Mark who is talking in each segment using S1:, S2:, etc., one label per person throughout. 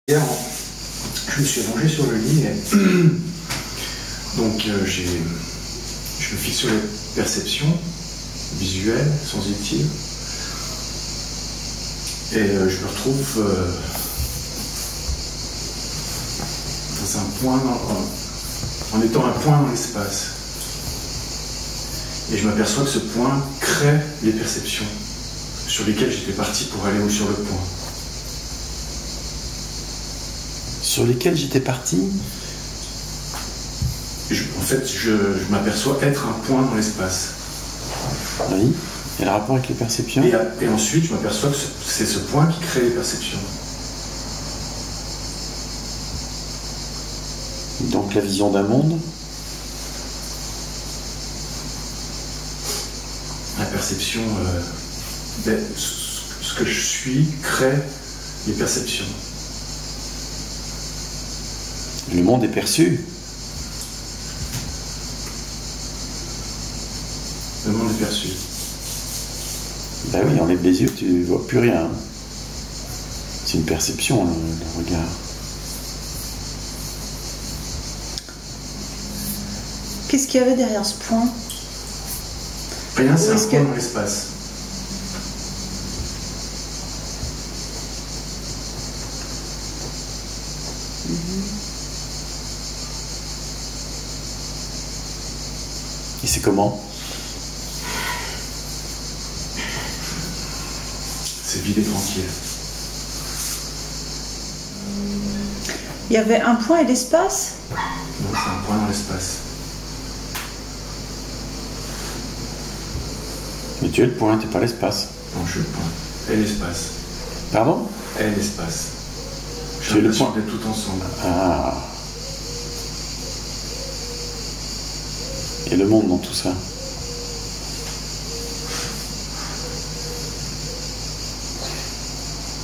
S1: Hier, je me suis allongé sur le lit et donc je me fixe sur les perceptions visuelles, sensitives, et je me retrouve dans un point, en étant un point dans l'espace. Et je m'aperçois que ce point crée les perceptions sur lesquelles j'étais parti pour aller sur le point.
S2: Sur lesquels j'étais parti?
S1: En fait, je m'aperçois être un point dans l'espace.
S2: Oui. Et le rapport avec les perceptions?
S1: Et ensuite, je m'aperçois que c'est ce point qui crée les perceptions.
S2: Donc la vision d'un monde?
S1: La perception, ce que je suis crée les perceptions.
S2: Le monde est perçu.
S1: Le monde est perçu.
S2: Ben oui, enlève les yeux, tu ne vois plus rien. C'est une perception, le regard.
S3: Qu'est-ce qu'il y avait derrière ce point?
S1: Rien, c'est un point dans l'espace.
S2: Et c'est comment?
S1: C'est vide et tranquille.
S3: Il y avait un point et l'espace?
S1: Non, c'est un point dans l'espace.
S2: Mais tu es le point, tu n'es pas l'espace.
S1: Non, je suis le point. Et l'espace.
S2: Pardon?
S1: Et l'espace.
S2: Tu es le point.
S1: On est tout ensemble.
S2: Ah. Et le monde dans tout ça?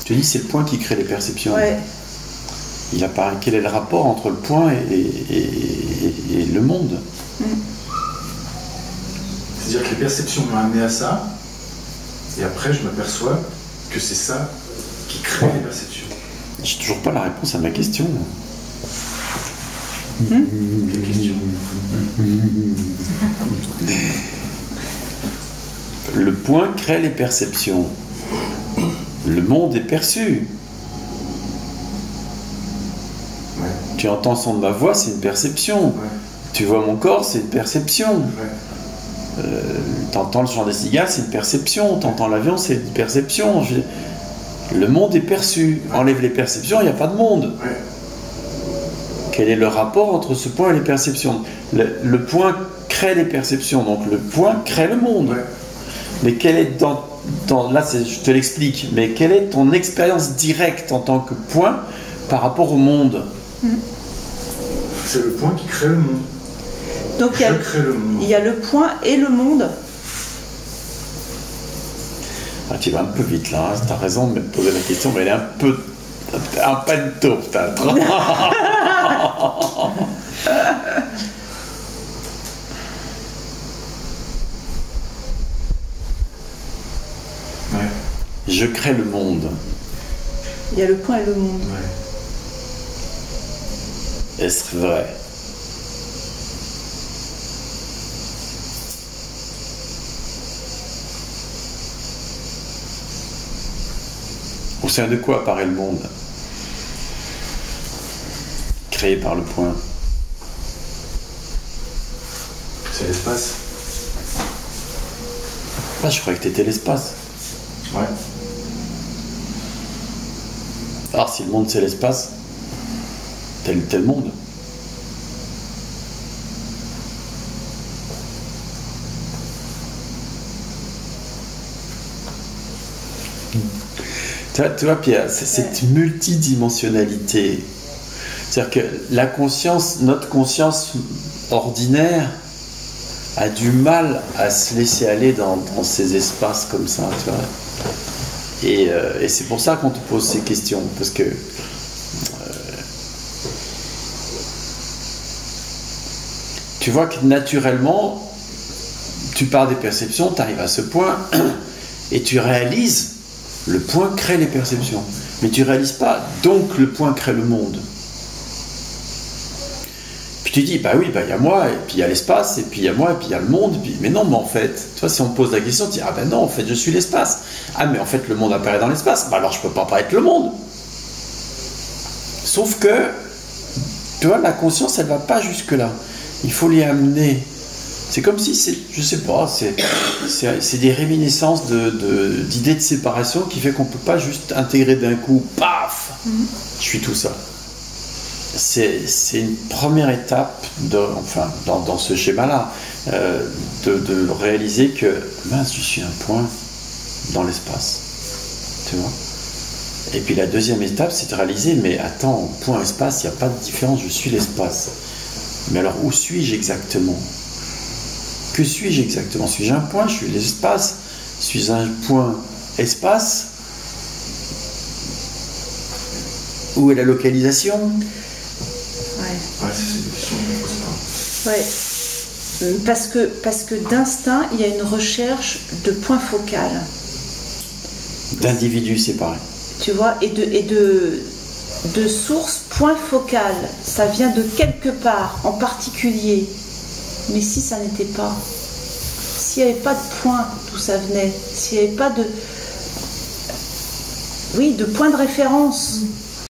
S2: Tu dis c'est le point qui crée les perceptions.
S3: Ouais.
S2: Il apparaît. Quel est le rapport entre le point et le monde?
S1: C'est-à-dire que les perceptions m'ont amené à ça, et après je m'aperçois que c'est ça qui crée les perceptions.
S2: J'ai toujours pas la réponse à ma question.
S1: Quelle question?
S2: Le point crée les perceptions. Le monde est perçu.
S1: Ouais.
S2: Tu entends le son de ma voix, c'est une perception.
S1: Ouais.
S2: Tu vois mon corps, c'est une perception.
S1: Ouais.
S2: T'entends le chant des cigales, c'est une perception. T'entends l'avion, c'est une perception. Le monde est perçu. Enlève les perceptions, il n'y a pas de monde.
S1: Ouais.
S2: Quel est le rapport entre ce point et les perceptions? Le point crée les perceptions, donc le point crée le monde.
S1: Ouais.
S2: Mais quel est là, je te l'explique, mais quelle est ton expérience directe en tant que point par rapport au monde?
S1: C'est le point qui crée le monde.
S3: Donc
S1: je crée le monde.
S3: Il y a le point et le monde.
S2: Ah, tu vas un peu vite là, hein. Tu as raison de me poser la question, mais elle est un peu tour peut-être.
S1: Ouais.
S2: Je crée le monde.
S3: Il y a le point et le monde.
S1: Ouais.
S2: Est-ce vrai? Au sein de quoi apparaît le monde? Créé par le point.
S1: C'est l'espace.
S2: Ah, je croyais que tu étais l'espace.
S1: Ouais.
S2: Alors si le monde c'est l'espace, tel monde. Tu vois, Pierre, c'est cette multidimensionnalité. C'est-à-dire que la conscience, notre conscience ordinaire, a du mal à se laisser aller dans ces espaces comme ça, tu vois. Et c'est pour ça qu'on te pose ces questions, parce que tu vois que naturellement, tu pars des perceptions, tu arrives à ce point, et tu réalises, le point crée les perceptions. Mais tu réalises pas, donc le point crée le monde. Puis tu dis, bah oui, bah il y a moi, et puis il y a l'espace, et puis il y a moi, et puis il y a le monde. Puis... Mais non, mais en fait, toi, si on te pose la question, tu dis, ah ben non, en fait, je suis l'espace. Ah, mais en fait, le monde apparaît dans l'espace. Bah alors, je peux pas être le monde. Sauf que, tu vois, la conscience, elle va pas jusque-là. Il faut l'y amener. C'est comme si, je sais pas, c'est des réminiscences d'idées de séparation qui fait qu'on peut pas juste intégrer d'un coup, paf, je suis tout ça. C'est une première étape, dans ce schéma-là, de réaliser que, mince, je suis un point dans l'espace. Tu vois ? Et puis la deuxième étape, c'est de réaliser, mais attends, point espace, il n'y a pas de différence, je suis l'espace. Mais alors, où suis-je exactement ? Que suis-je exactement ? Suis-je un point ? Je suis l'espace ? Suis-je un point espace ? Où est la localisation ?
S1: Ouais, c'est une question qu'on ne pose pas.
S3: Ouais. Parce que d'instinct, il y a une recherche de point focal.
S2: D'individus séparés.
S3: Tu vois, et de source, point focal. Ça vient de quelque part, en particulier. Mais si ça n'était pas, s'il n'y avait pas de point d'où ça venait, s'il n'y avait pas de point de référence,